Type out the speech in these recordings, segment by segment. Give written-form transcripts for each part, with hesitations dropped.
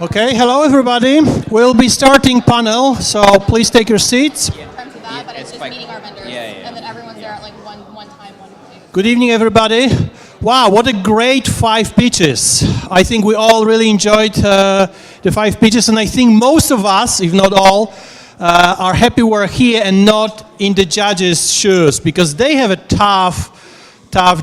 Okay, hello everybody. We'll be starting panel, so please take your seats. But it's just meeting our vendors, and then everyone's there at like one time, one day. Good evening, everybody. Wow, what a great 5 pitches. I think we all really enjoyed the 5 pitches, and I think most of us, if not all, are happy we're here and not in the judges' shoes, because they have a tough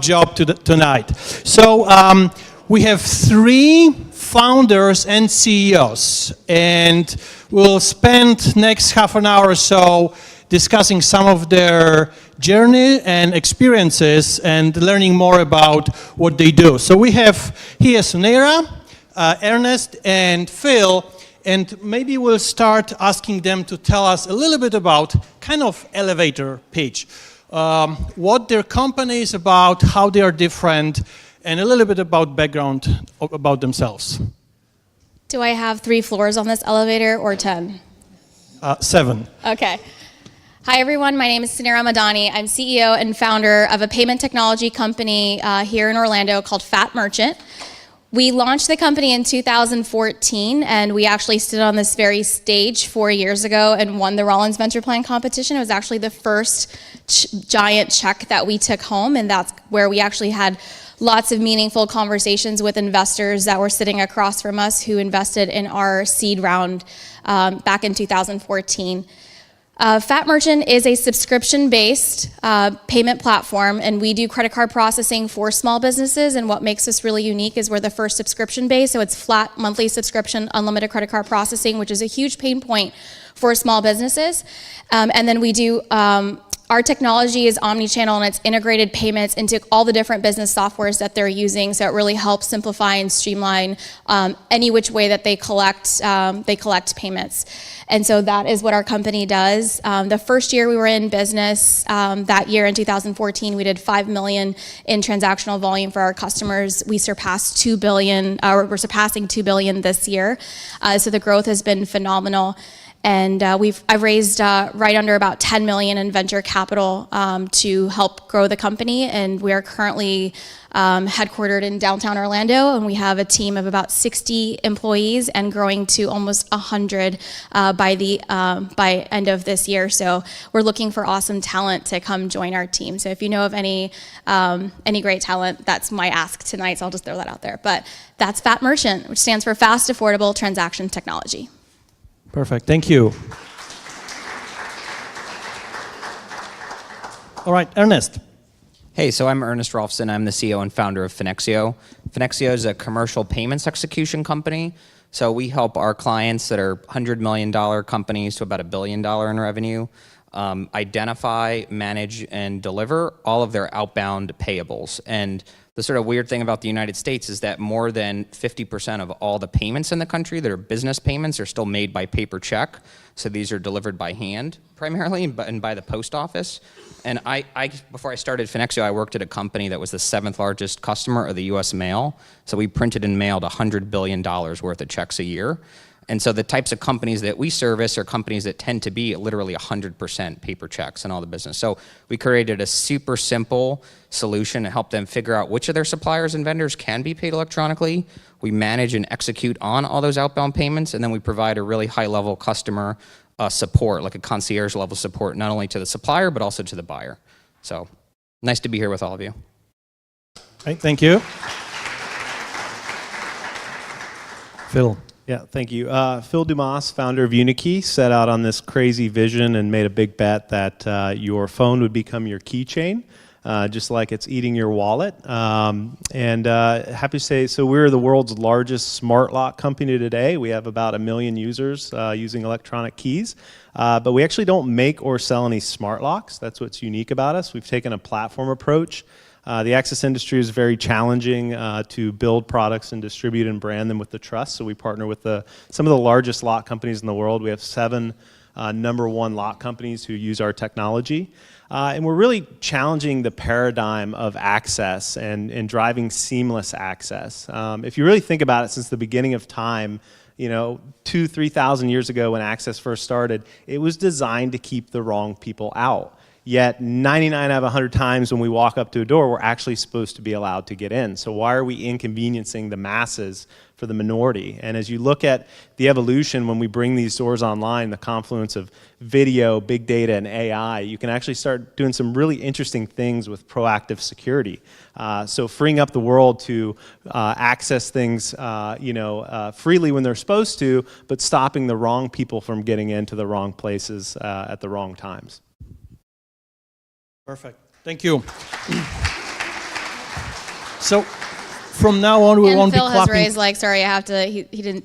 job tonight. So we have 3 founders and CEOs, and we'll spend next half an hour or so discussing some of their journey and experiences and learning more about what they do. So we have here Sunera, Ernest, and Phil, and maybe we'll start asking them to tell us a little bit about kind of elevator pitch, what their company is about, how they are different, and a little bit about background about themselves. Do I have 3 floors on this elevator or 10? 7. Okay. Hi everyone, my name is Sunera Madani. I'm CEO and founder of a payment technology company here in Orlando called Fat Merchant. We launched the company in 2014, and we actually stood on this very stage 4 years ago and won the Rollins Venture Plan competition. It was actually the first giant check that we took home, and that's where we actually had lots of meaningful conversations with investors that were sitting across from us who invested in our seed round back in 2014. Fat Merchant is a subscription-based payment platform, and we do credit card processing for small businesses, and what makes us really unique is we're the first subscription-based, so it's flat monthly subscription, unlimited credit card processing, which is a huge pain point for small businesses. And then we do our technology is omni-channel, and it's integrated payments into all the different business softwares that they're using, so it really helps simplify and streamline any which way that they collect payments. And so that is what our company does. The first year we were in business, that year in 2014, we did $5 million in transactional volume for our customers. We surpassed $2 billion, we're surpassing $2 billion this year. So the growth has been phenomenal. And I've raised right under about $10 million in venture capital to help grow the company, and we are currently headquartered in downtown Orlando, and we have a team of about 60 employees and growing to almost 100 by end of this year. So we're looking for awesome talent to come join our team. So if you know of any great talent, that's my ask tonight. So I'll just throw that out there. But that's Fat Merchant, which stands for Fast, Affordable Transaction Technology. Perfect, thank you. All right, Ernest. Hey, so I'm Ernest Rolfson. I'm the CEO and founder of Finexio. Finexio is a commercial payments execution company. So we help our clients that are $100 million companies to about $1 billion in revenue identify, manage, and deliver all of their outbound payables. And the sort of weird thing about the United States is that more than 50% of all the payments in the country that are business payments are still made by paper check. So these are delivered by hand primarily and by the post office. And before I started Finexio, I worked at a company that was the 7th largest customer of the US mail. So we printed and mailed $100 billion worth of checks a year. And so the types of companies that we service are companies that tend to be literally 100% paper checks in all the business. So we created a super simple solution to help them figure out which of their suppliers and vendors can be paid electronically. We manage and execute on all those outbound payments, and then we provide a really high-level customer support, like a concierge level support, not only to the supplier, but also to the buyer. So nice to be here with all of you. Right, thank you. Phil. Yeah, thank you. Phil Dumas, founder of Unikey, set out on this crazy vision and made a big bet that your phone would become your keychain, just like it's eating your wallet. And happy to say, so we're the world's largest smart lock company today. We have about 1 million users using electronic keys. But we actually don't make or sell any smart locks. That's what's unique about us. We've taken a platform approach. The access industry is very challenging to build products and distribute and brand them with the trust. So we partner with some of the largest lock companies in the world. We have 7 #1 lock companies who use our technology. And we're really challenging the paradigm of access and driving seamless access. If you really think about it, since the beginning of time, 2,000-3,000 years ago when access first started, it was designed to keep the wrong people out. Yet 99 out of 100 times when we walk up to a door, we're actually supposed to be allowed to get in. So why are we inconveniencing the masses for the minority? And as you look at the evolution when we bring these doors online, the confluence of video, big data, and AI, you can actually start doing some really interesting things with proactive security. So freeing up the world to access things freely when they're supposed to, but stopping the wrong people from getting into the wrong places at the wrong times. Perfect. Thank you. So from now on, we won't be Phil clapping. has raised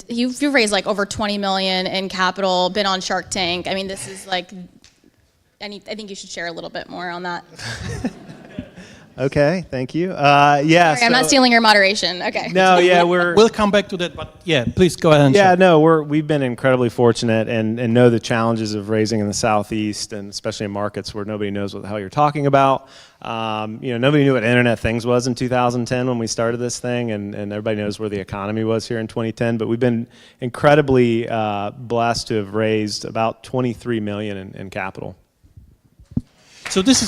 you raised like over 20 million in capital, been on Shark Tank. I mean, this is like, I think you should share a little bit more on that. Okay, thank you. Sorry, I'm not stealing your moderation. Okay. No, yeah, We'll come back to that, but yeah, please go ahead and yeah, share. no, we've been incredibly fortunate and know the challenges of raising in the Southeast, and especially in markets where nobody knows what the hell you're talking about. Nobody knew what Internet Things was in 2010 when we started this thing, and everybody knows where the economy was here in 2010. But we've been incredibly blessed to have raised about 23 million in capital. So this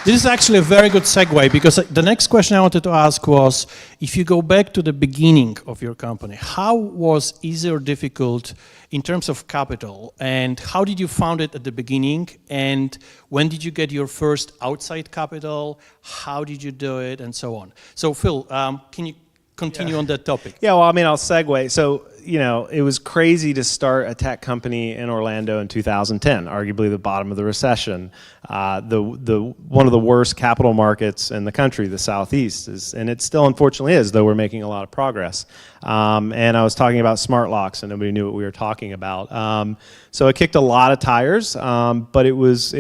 is actually a very good segue, because the next question I wanted to ask was, if you go back to the beginning of your company, how was easy or difficult in terms of capital, and how did you found it at the beginning, and when did you get your first outside capital, how did you do it, and so on. So Phil, can you continue on that topic? Yeah, well, I mean, I'll segue. So, it was crazy to start a tech company in Orlando in 2010, arguably the bottom of the recession, one of the worst capital markets in the country, the Southeast, and it still unfortunately is, though we're making a lot of progress. And I was talking about smart locks, and nobody knew what we were talking about. So it kicked a lot of tires, but it was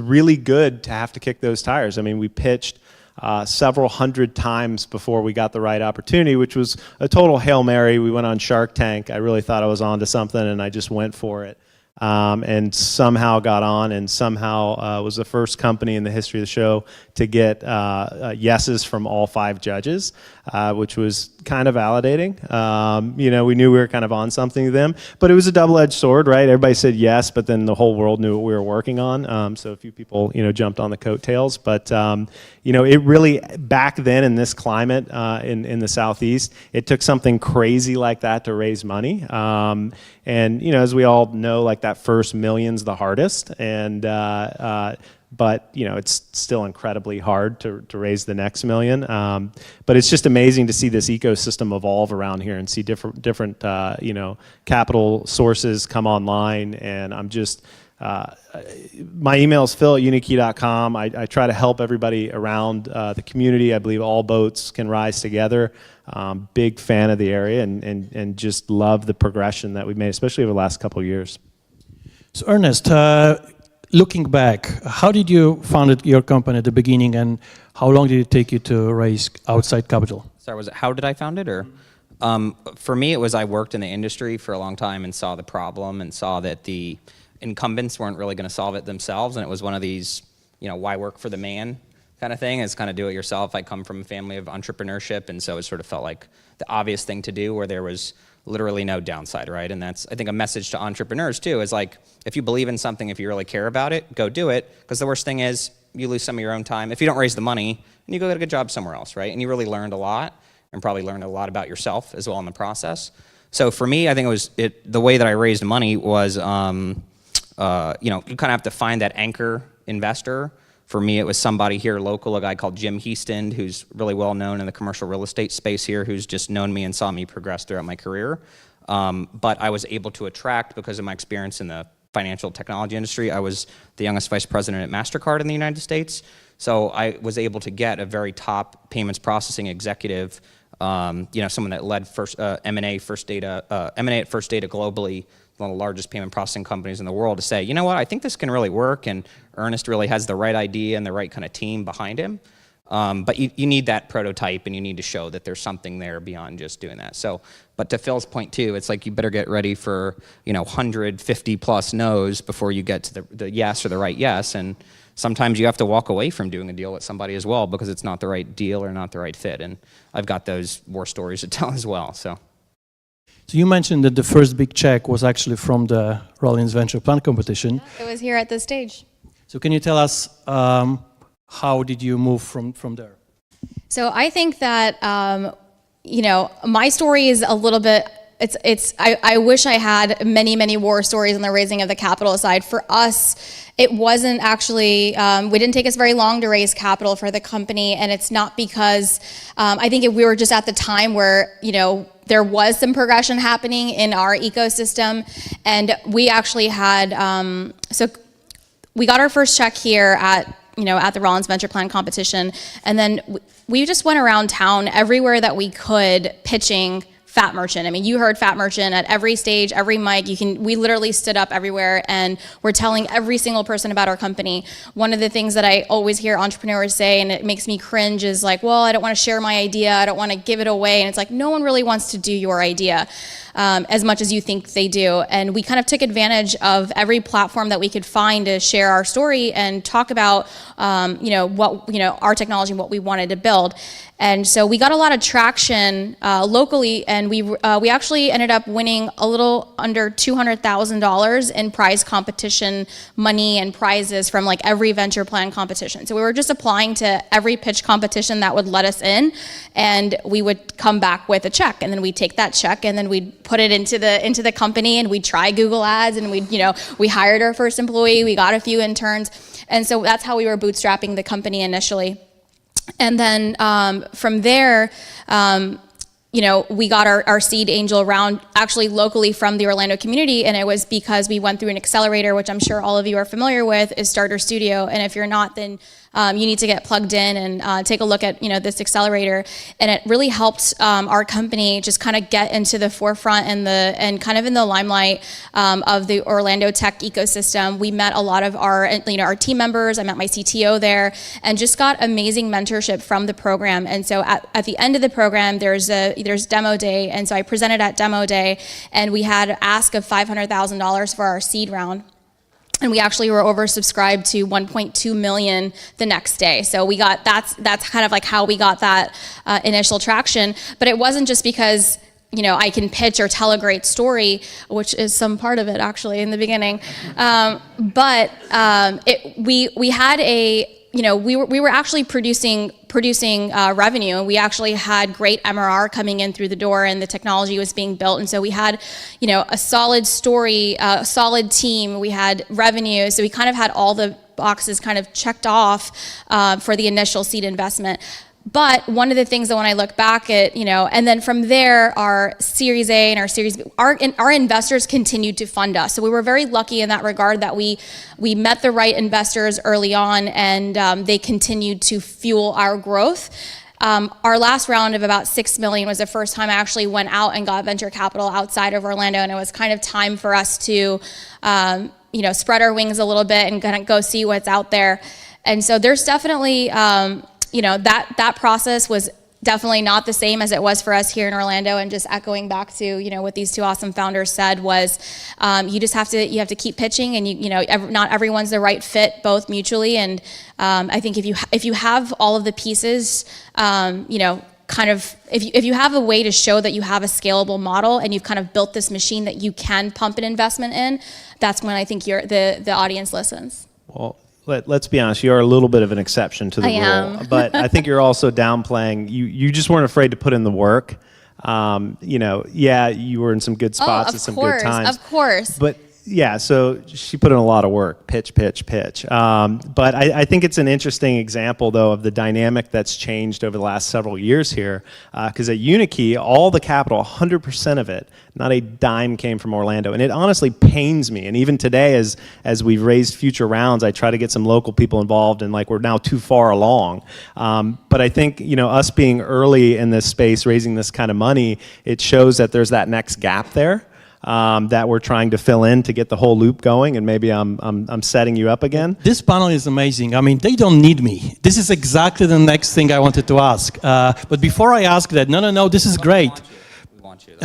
really good to have to kick those tires. I mean, we pitched several hundred times before we got the right opportunity, which was a total Hail Mary. We went on Shark Tank. I really thought I was onto something, and I just went for it. And somehow got on, and somehow was the first company in the history of the show to get yeses from all 5 judges, which was kind of validating. We knew we were kind of on something to them, but it was a double-edged sword, right? Everybody said yes, but then the whole world knew what we were working on. So a few people, jumped on the coattails, but it really, back then in this climate in the Southeast, it took something crazy like that to raise money. And as we all know, like that first million's the hardest, and but it's still incredibly hard to raise the next million. But it's just amazing to see this ecosystem evolve around here and see different capital sources come online. And I'm just my email is phil@unikey.com. I try to help everybody around the community. I believe all boats can rise together. Big fan of the area, and just love the progression that we've made, especially over the last couple of years. So Ernest, looking back, how did you found your company at the beginning, and how long did it take you to raise outside capital? Sorry, was it how did I found it, or? For me, it was I worked in the industry for a long time and saw the problem and saw that the incumbents weren't really going to solve it themselves, and it was one of these, why work for the man kind of thing. It's kind of do it yourself. I come from a family of entrepreneurship, and so it sort of felt like the obvious thing to do where there was literally no downside, right? And that's, I think, a message to entrepreneurs too, is like, if you believe in something, if you really care about it, go do it, because the worst thing is you lose some of your own time. If you don't raise the money, and you go get a good job somewhere else, right? And you really learned a lot, and probably learned a lot about yourself as well in the process. So for me, I think the way that I raised money was, you kind of have to find that anchor investor. For me, it was somebody here local, a guy called Jim Heaston, who's really well known in the commercial real estate space here, who's just known me and saw me progress throughout my career. But I was able to attract, because of my experience in the financial technology industry, I was the youngest vice president at MasterCard in the United States. So I was able to get a very top payments processing executive, someone that led M&A at First Data globally, one of the largest payment processing companies in the world, to say, you know what, I think this can really work, and Ernest really has the right idea and the right kind of team behind him. But you need that prototype, and you need to show that there's something there beyond just doing that. So, but to Phil's point too, it's like you better get ready for 150 plus no's before you get to the yes or the right yes. And sometimes you have to walk away from doing a deal with somebody as well because it's not the right deal or not the right fit. And I've got those war stories to tell as well. So you mentioned that the first big check was actually from the Rollins Venture Plan competition. It was here at this stage. So can you tell us how did you move from there? So I think that, my story is a little bit, I wish I had many war stories on the raising of the capital side. For us, it wasn't actually, we didn't take us very long to raise capital for the company, and it's not because, I think we were just at the time where, there was some progression happening in our ecosystem, and we actually had, so we got our first check here at the Rollins Venture Plan competition, and then we just went around town everywhere that we could pitching Fat Merchant. I mean, you heard Fat Merchant at every stage, every mic. We literally stood up everywhere and we're telling every single person about our company. One of the things that I always hear entrepreneurs say, and it makes me cringe, is like, well, I don't want to share my idea. I don't want to give it away. And it's like, no one really wants to do your idea as much as you think they do. And we kind of took advantage of every platform that we could find to share our story and talk about, our technology and what we wanted to build. And so we got a lot of traction locally, and we actually ended up winning a little under $200,000 in prize competition money and prizes from like every venture plan competition. So we were just applying to every pitch competition that would let us in, and we would come back with a check, and then we'd take that check and then we'd put it into the company, and we'd try Google Ads, and we hired our first employee, we got a few interns, and so that's how we were bootstrapping the company initially. And then from there, we got our seed angel round actually locally from the Orlando community, and it was because we went through an accelerator, which I'm sure all of you are familiar with, is Starter Studio. And if you're not, then you need to get plugged in and take a look at this accelerator. And it really helped our company just kind of get into the forefront and kind of in the limelight of the Orlando tech ecosystem. We met a lot of our team members. I met my CTO there, and just got amazing mentorship from the program. And so at the end of the program, there's demo day, and so I presented at demo day, and we had an ask of $500,000 for our seed round. And we actually were oversubscribed to 1.2 million the next day. So we got, that's kind of like how we got that initial traction. But it wasn't just because I can pitch or tell a great story, which is some part of it actually in the beginning. We had a, we were actually producing revenue, and we actually had great MRR coming in through the door, and the technology was being built, and so we had a solid story, a solid team, we had revenue, so we kind of had all the boxes kind of checked off for the initial seed investment. But one of the things that when I look back at, and then from there, our Series A and our Series B, our investors continued to fund us. So we were very lucky in that regard that we met the right investors early on, and they continued to fuel our growth. Our last round of about $6 million was the first time I actually went out and got venture capital outside of Orlando, and it was kind of time for us to, spread our wings a little bit and kind of go see what's out there. And so there's definitely, that process was definitely not the same as it was for us here in Orlando. And just echoing back to what these two awesome founders said was, you have to keep pitching, and not everyone's the right fit, both mutually. And I think if you have all of the pieces, if you have a way to show that you have a scalable model and you've kind of built this machine that you can pump an investment in, that's when I think the audience listens. Well, let's be honest, you are a little bit of an exception to the rule. But I think you're also downplaying, you just weren't afraid to put in the work. You were in some good spots at some good times. Of course. But yeah, so she put in a lot of work, pitch. But I think it's an interesting example, though, of the dynamic that's changed over the last several years here. Because at Unikey, all the capital, 100% of it, not a dime came from Orlando. And it honestly pains me. And even today, as we've raised future rounds, I try to get some local people involved, and we're now too far along. But I think, us being early in this space, raising this kind of money, it shows that there's that next gap there. That we're trying to fill in to get the whole loop going, and maybe I'm setting you up again. This panel is amazing. I mean, they don't need me. This is exactly the next thing I wanted to ask. But before I ask that, no, this is great. We want you.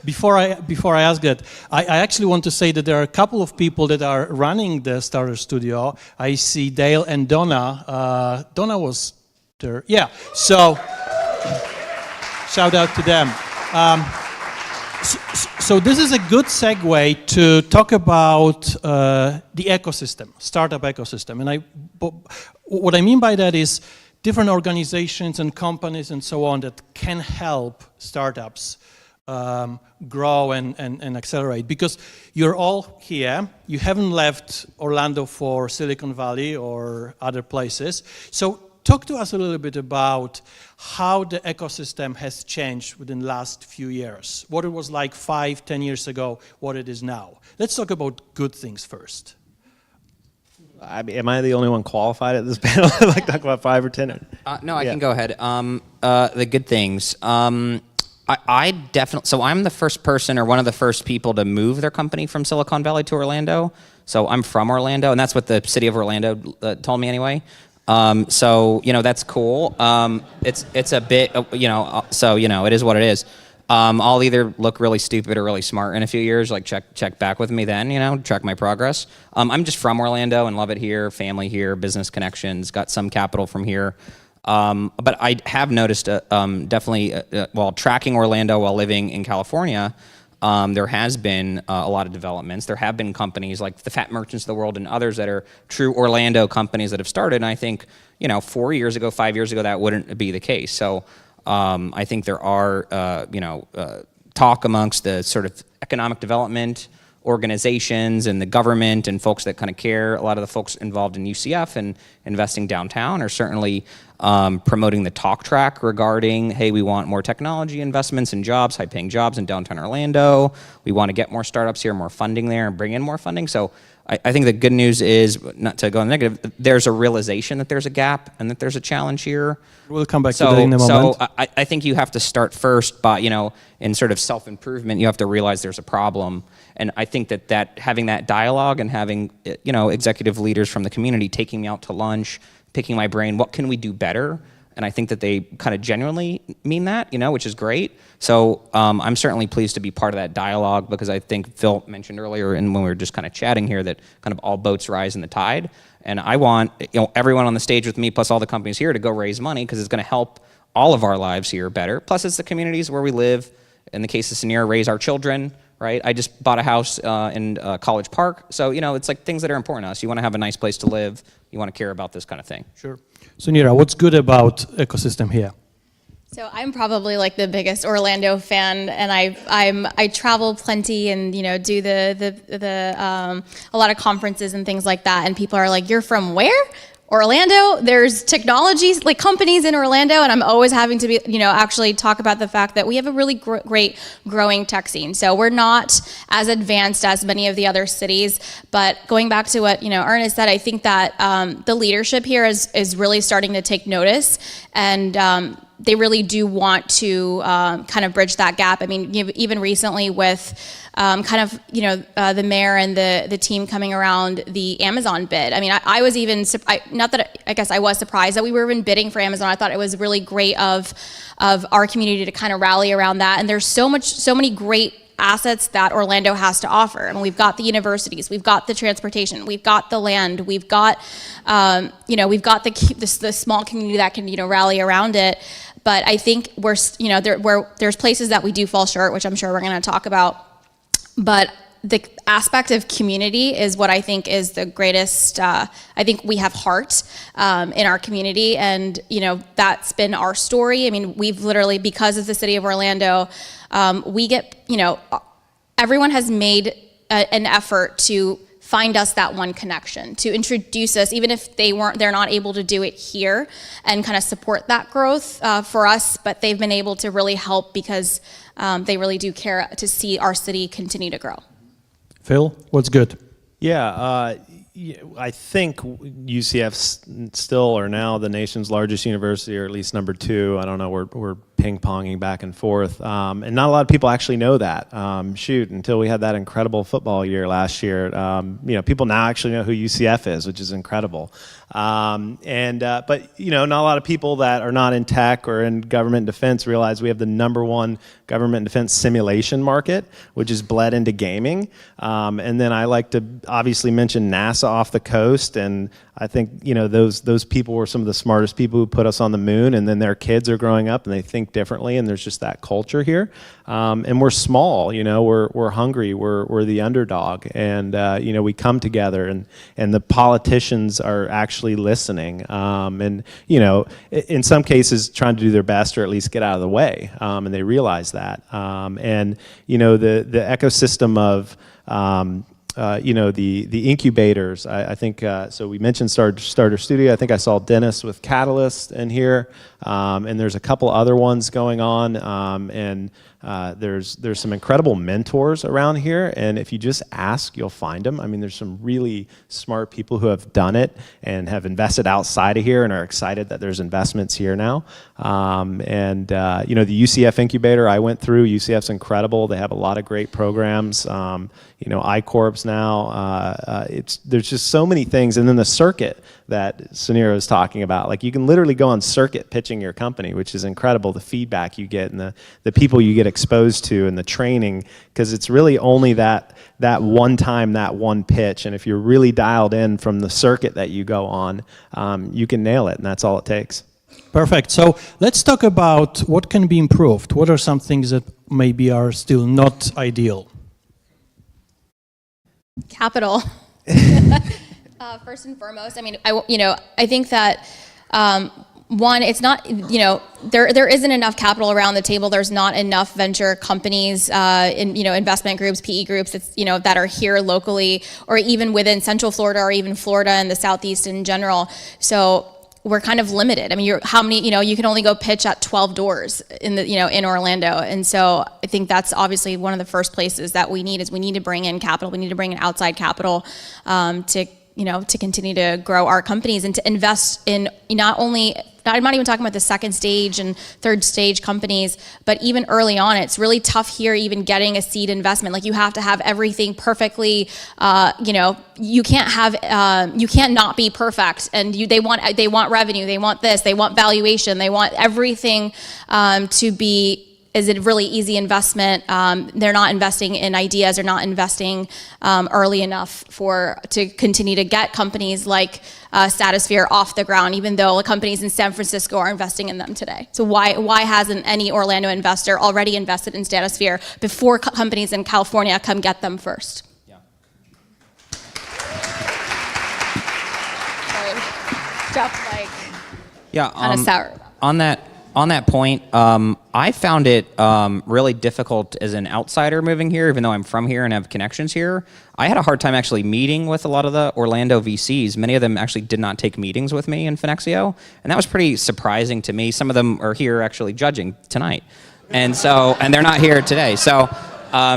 Before I ask that, I actually want to say that there are a couple of people that are running the Starter Studio. I see Dale and Donna. Donna was there. Yeah. So shout out to them. So this is a good segue to talk about the ecosystem, startup ecosystem. And what I mean by that is different organizations and companies and so on that can help startups grow and accelerate. Because you're all here, you haven't left Orlando for Silicon Valley or other places. So talk to us a little bit about how the ecosystem has changed within the last few years. What it was like 5, 10 years ago, what it is now. Let's talk about good things first. Am I the only one qualified at this panel to like talk about 5 or 10? No, I can go ahead. The good things. I definitely, so I'm the first person or one of the first people to move their company from Silicon Valley to Orlando. So I'm from Orlando, and that's what the city of Orlando told me anyway. So, that's cool. It's a bit, so, it is what it is. I'll either look really stupid or really smart in a few years, like check back with me then, track my progress. I'm just from Orlando and love it here, family here, business connections, got some capital from here. But I have noticed definitely while tracking Orlando while living in California, there has been a lot of developments. There have been companies like the Fat Merchants of the world and others that are true Orlando companies that have started. And I think, 4 years ago, 5 years ago, that wouldn't be the case. So I think there are, talk amongst the sort of economic development organizations and the government and folks that kind of care. A lot of the folks involved in UCF and investing downtown are certainly promoting the talk track regarding, hey, we want more technology investments and jobs, high-paying jobs in downtown Orlando. We want to get more startups here, more funding there, and bring in more funding. So I think the good news is, not to go negative, there's a realization that there's a gap and that there's a challenge here. We'll come back to that in a moment. So I think you have to start first by, in sort of self-improvement, you have to realize there's a problem. And I think that having that dialogue and having, executive leaders from the community taking me out to lunch, picking my brain, what can we do better? And I think that they kind of genuinely mean that, which is great. So I'm certainly pleased to be part of that dialogue because I think Phil mentioned earlier and when we were just kind of chatting here that kind of all boats rise in the tide. And I want everyone on the stage with me plus all the companies here to go raise money because it's going to help all of our lives here better. Plus it's the communities where we live. In the case of Sanira, raise our children, right? I just bought a house in College Park. So, it's like things that are important to us. You want to have a nice place to live. You want to care about this kind of thing. Sure. Sunira, what's good about ecosystem here? So I'm probably like the biggest Orlando fan, and I travel plenty and do a lot of conferences and things like that. And people are like, "You're from where?" Orlando. There's technologies like companies in Orlando, and I'm always having to be actually talk about the fact that we have a really great growing tech scene. So we're not as advanced as many of the other cities, but going back to what Ernest said, I think that the leadership here is really starting to take notice, and they really do want to kind of bridge that gap. I mean, even recently with the mayor and the team coming around the Amazon bid. I mean, I was even, not that I guess I was surprised that we were even bidding for Amazon. I thought it was really great of our community to kind of rally around that. And there's so many great assets that Orlando has to offer. I mean, we've got the universities, we've got the transportation, we've got the land, we've got, we've got the small community that can, rally around it. But I think there's places that we do fall short, which I'm sure we're going to talk about. But the aspect of community is what I think is the greatest. I think we have heart in our community, and that's been our story. I mean, we've literally, because of the city of Orlando, we get everyone has made an effort to find us that one connection, to introduce us, even if they're not able to do it here, and kind of support that growth for us. But they've been able to really help because they really do care to see our city continue to grow. Phil, what's good? Yeah, I think UCF still are now the nation's largest university, or at least number 2. I don't know, we're ping-ponging back and forth. And not a lot of people actually know that. Until we had that incredible football year last year, people now actually know who UCF is, which is incredible. But not a lot of people that are not in tech or in government defense realize we have the #1 government defense simulation market, which is bled into gaming. And then I like to obviously mention NASA off the coast, and I think, you know, those people were some of the smartest people who put us on the moon, and then their kids are growing up and they think differently, and there's just that culture here. And we're small, you know, we're hungry, we're the underdog, and you know, we come together, and the politicians are actually listening, and you know, in some cases trying to do their best or at least get out of the way, and they realize that. And you know, the ecosystem of you know, the incubators, I think, so we mentioned Starter Studio. I think I saw Dennis with Catalyst in here, and there's a couple other ones going on, and there's some incredible mentors around here, and if you just ask, you'll find them. I mean, there's some really smart people who have done it and have invested outside of here and are excited that there's investments here now. And you know, the UCF incubator I went through, UCF's incredible. They have a lot of great programs. You know, I-Corps now, there's just so many things. And then the circuit that Sunira was talking about, like you can literally go on circuit pitching your company, which is incredible, the feedback you get and the people you get exposed to and the training, because it's really only that one time, that one pitch. And if you're really dialed in from the circuit that you go on, you can nail it, and that's all it takes. Perfect. So let's talk about what can be improved. What are some things that maybe are still not ideal? Capital. First and foremost, I mean, I think that one, it's not, you know, there isn't enough capital around the table. There's not enough venture companies, investment groups, PE groups, that are here locally, or even within Central Florida, or even Florida and the Southeast in general. So we're kind of limited. I mean, you can only go pitch at 12 doors in Orlando. And so I think that's obviously one of the first places that we need to bring in capital. We need to bring in outside capital to continue to grow our companies and to invest in I'm not even talking about the second stage and third stage companies, but even early on, it's really tough here even getting a seed investment. Like, you have to have everything perfectly, you can't not be perfect. And they want revenue, they want this, they want valuation, they want everything to be is a really easy investment. They're not investing in ideas, they're not investing early enough to continue to get companies like Stratosphere off the ground, even though companies in San Francisco are investing in them today. So why hasn't any Orlando investor already invested in Stratosphere before companies in California come get them first? Yeah. Sorry. Jeff, Yeah. Kind of sour. On that point, I found it really difficult as an outsider moving here, even though I'm from here and have connections here. I had a hard time actually meeting with a lot of the Orlando VCs. Many of them actually did not take meetings with me in Finexio, and that was pretty surprising to me. Some of them are here actually judging tonight, and they're not here today. So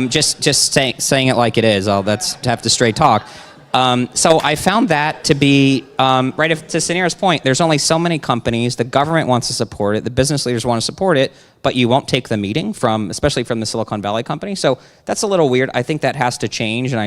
just saying it like it is. That's to have to straight talk. So I found that to be, right, to Sunira's point, there's only so many companies, the government wants to support it, the business leaders want to support it, but you won't take the meeting especially from the Silicon Valley company. So that's a little weird. I think that has to change, and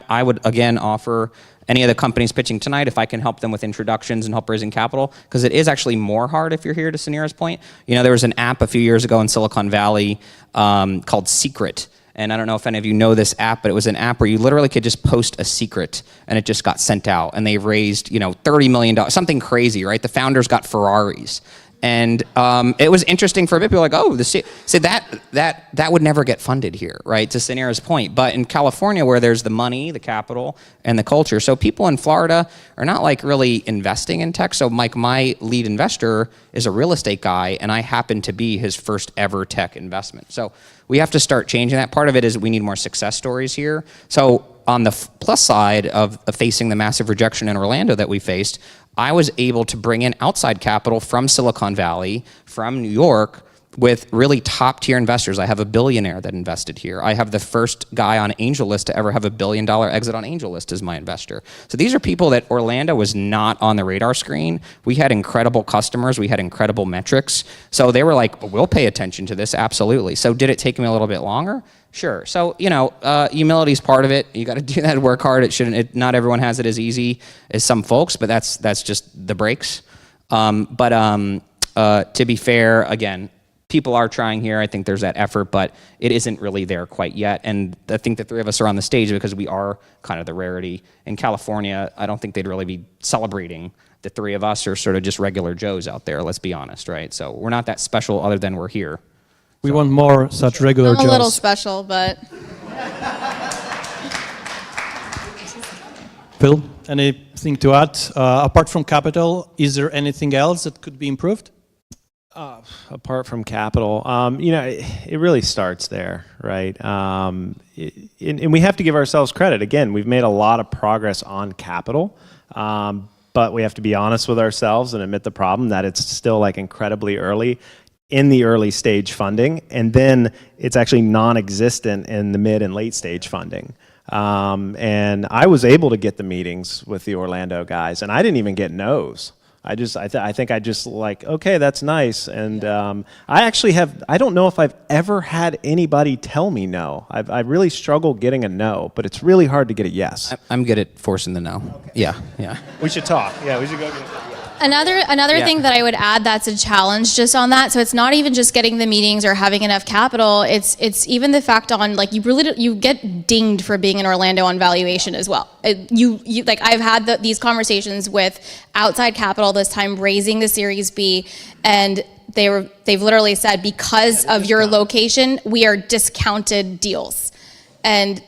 I would again offer any of the companies pitching tonight, if I can help them with introductions and help raising capital, because it is actually more hard if you're here, to Sunira's point. You know, there was an app a few years ago in Silicon Valley called Secret. And I don't know if any of you know this app, but it was an app where you literally could just post a secret and it just got sent out. And they've raised, $30 million, something crazy, right? The founders got Ferraris. And it was interesting for a bit. People were like, that would never get funded here, right? To Sunira's point. But in California, where there's the money, the capital, and the culture, so people in Florida are not like really investing in tech. So Mike, my lead investor, is a real estate guy, and I happen to be his first ever tech investment. So we have to start changing that. Part of it is we need more success stories here. So on the plus side of facing the massive rejection in Orlando that we faced, I was able to bring in outside capital from Silicon Valley, from New York, with really top tier investors. I have a billionaire that invested here. I have the first guy on AngelList to ever have $1 billion exit on AngelList as my investor. So these are people that Orlando was not on the radar screen. We had incredible customers. We had incredible metrics. So they were like, we'll pay attention to this, absolutely. So did it take me a little bit longer? Sure. So, humility is part of it. You got to do that, work hard. Not everyone has it as easy as some folks, but that's just the breaks. To be fair, again, people are trying here. I think there's that effort, but it isn't really there quite yet. And I think the three of us are on the stage because we are kind of the rarity. In California, I don't think they'd really be celebrating the three of us, are sort of just regular Joes out there, let's be honest, right? So we're not that special other than we're here. We want more such regular I'm a Joes. little special, but Phil, anything to add? Apart from capital, is there anything else that could be improved? Apart from capital, it really starts there, right? And we have to give ourselves credit. Again, we've made a lot of progress on capital, but we have to be honest with ourselves and admit the problem that it's still like incredibly early in the early stage funding, and then it's actually non-existent in the mid and late stage funding. And I was able to get the meetings with the Orlando guys, and I didn't even get no's. I think I just like, okay, that's nice. And I don't know if I've ever had anybody tell me no. I really struggle getting a no, but it's really hard to get a yes. I'm good at forcing the no. Okay. Yeah. We should talk. Yeah, we should go get it. Another thing that I would add that's a challenge just on that. So it's not even just getting the meetings or having enough capital. It's even the fact on like you get dinged for being in Orlando on valuation as well. You like I've had these conversations with outside capital this time raising the Series B, and they've literally said because of your location we are discounted deals, and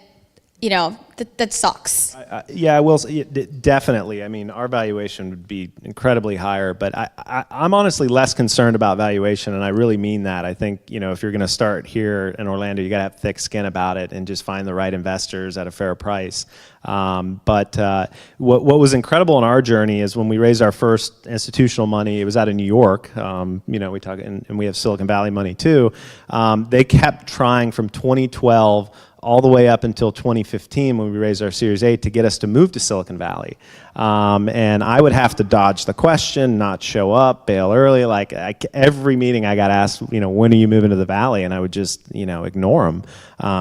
that sucks. Yeah, I will say, definitely. I mean, our valuation would be incredibly higher, but I'm honestly less concerned about valuation, and I really mean that. I think, if you're going to start here in Orlando, you got to have thick skin about it and just find the right investors at a fair price. But what was incredible in our journey is when we raised our first institutional money, it was out of New York. We talk, and we have Silicon Valley money too. They kept trying from 2012 all the way up until 2015 when we raised our Series A to get us to move to Silicon Valley. And I would have to dodge the question, not show up, bail early. Like every meeting I got asked, when are you moving to the Valley? And I would just, ignore them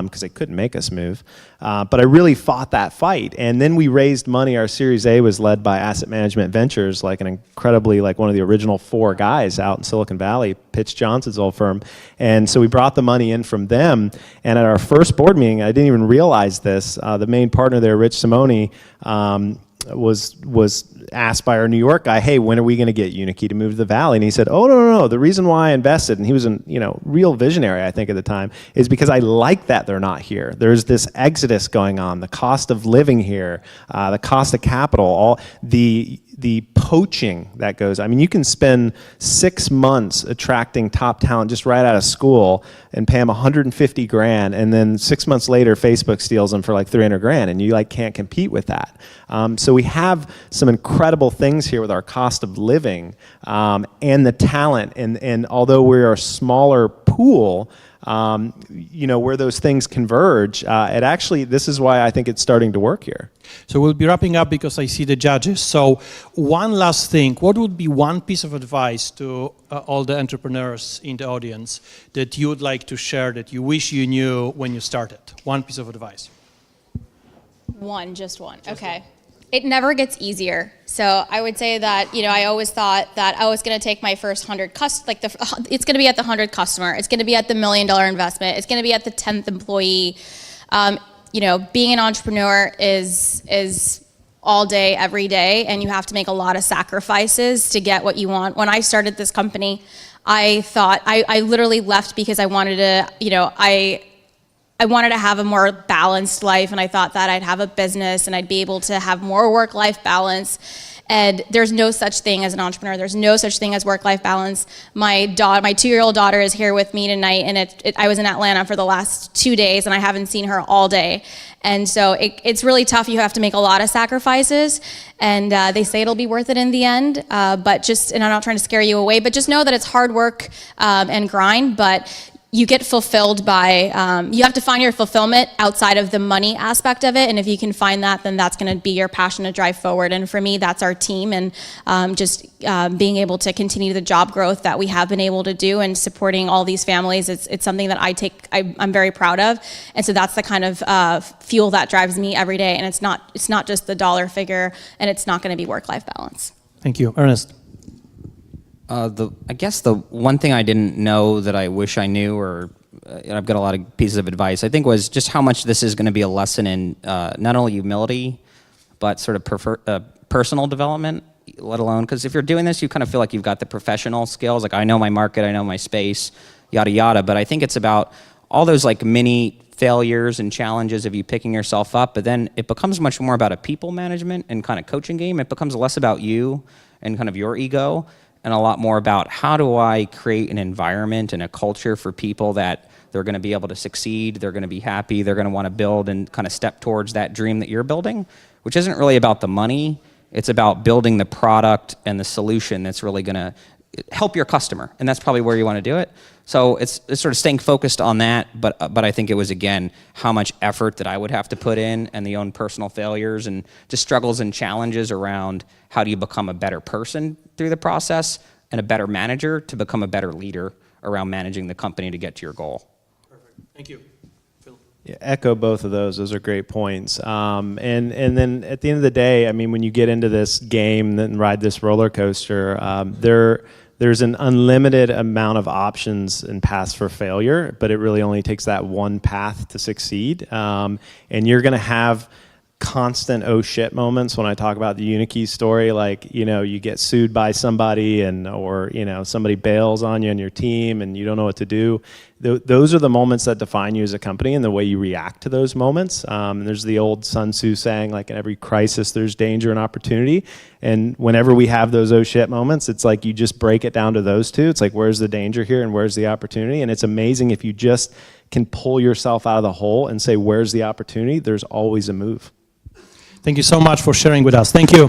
because they couldn't make us move. But I really fought that fight. And then we raised money. Our Series A was led by Asset Management Ventures, like one of the original 4 guys out in Silicon Valley, Pitch Johnson's old firm. And so we brought the money in from them. And at our first board meeting, I didn't even realize this. The main partner there, Rich Simone, was asked by our New York guy, hey, when are we going to get Unikey to move to the Valley? And he said, oh, no. The reason why I invested, and he was a real visionary, I think, at the time, is because I like that they're not here. There's this exodus going on, the cost of living here, the cost of capital, all the poaching that goes. I mean, you can spend 6 months attracting top talent just right out of school and pay them 150 grand, and then 6 months later, Facebook steals them for like 300 grand, and you can't compete with that. So we have some incredible things here with our cost of living and the talent, and although we're a smaller pool, where those things converge, this is why I think it's starting to work here. So we'll be wrapping up because I see the judges. So one last thing, what would be one piece of advice to all the entrepreneurs in the audience that you would like to share that you wish you knew when you started? One piece of advice. Just one. Okay. It never gets easier. So I would say that, I always thought that I was going to take my first 100 it's going to be at the 100th customer. It's going to be at the $1 million investment. It's going to be at the 10th employee. Being an entrepreneur is all day, every day, and you have to make a lot of sacrifices to get what you want. When I started this company, I thought, I literally left because I wanted to, I wanted to have a more balanced life, and I thought that I'd have a business and I'd be able to have more work-life balance. And there's no such thing as an entrepreneur. There's no such thing as work-life balance. My 2-year-old daughter is here with me tonight, and I was in Atlanta for the last 2 days, and I haven't seen her all day. And so it's really tough. You have to make a lot of sacrifices, and they say it'll be worth it in the end. And I'm not trying to scare you away, but just know that it's hard work and grind, but you get fulfilled by, you have to find your fulfillment outside of the money aspect of it, and if you can find that, then that's going to be your passion to drive forward. And for me, that's our team, and being able to continue the job growth that we have been able to do and supporting all these families, it's something that I'm very proud of, and so that's the kind of fuel that drives me every day, and it's not just the dollar figure, and it's not going to be work-life balance. Thank you. Ernest. I guess the one thing I didn't know that I wish I knew, or I've got a lot of pieces of advice, I think was just how much this is going to be a lesson in not only humility, but sort of personal development, let alone, because if you're doing this, you kind of feel like you've got the professional skills, like I know my market, I know my space, yada, yada, but I think it's about all those like mini failures and challenges of you picking yourself up, but then it becomes much more about a people management and kind of coaching game. It becomes less about you and kind of your ego, and a lot more about how do I create an environment and a culture for people that they're going to be able to succeed, they're going to be happy, they're going to want to build and kind of step towards that dream that you're building, which isn't really about the money. It's about building the product and the solution that's really going to help your customer, and that's probably where you want to do it. So it's sort of staying focused on that, but I think it was, again, how much effort that I would have to put in and the own personal failures and just struggles and challenges around how do you become a better person through the process and a better manager to become a better leader around managing the company to get to your goal. Perfect. Thank you. Phil? Yeah, echo both of those. Those are great points. And then at the end of the day, I mean, when you get into this game and ride this roller coaster, there's an unlimited amount of options and paths for failure, but it really only takes that one path to succeed. And you're going to have constant oh shit moments when I talk about the Unikey story, like, you know, you get sued by somebody or, you know, somebody bails on you and your team and you don't know what to do. Those are the moments that define you as a company and the way you react to those moments. There's the old Sun Tzu saying, like, in every crisis, there's danger and opportunity. And whenever we have those oh shit moments, it's like you just break it down to those two. It's like, where's the danger here and where's the opportunity? And it's amazing if you just can pull yourself out of the hole and say, where's the opportunity? There's always a move. Thank you so much for sharing with us. Thank you.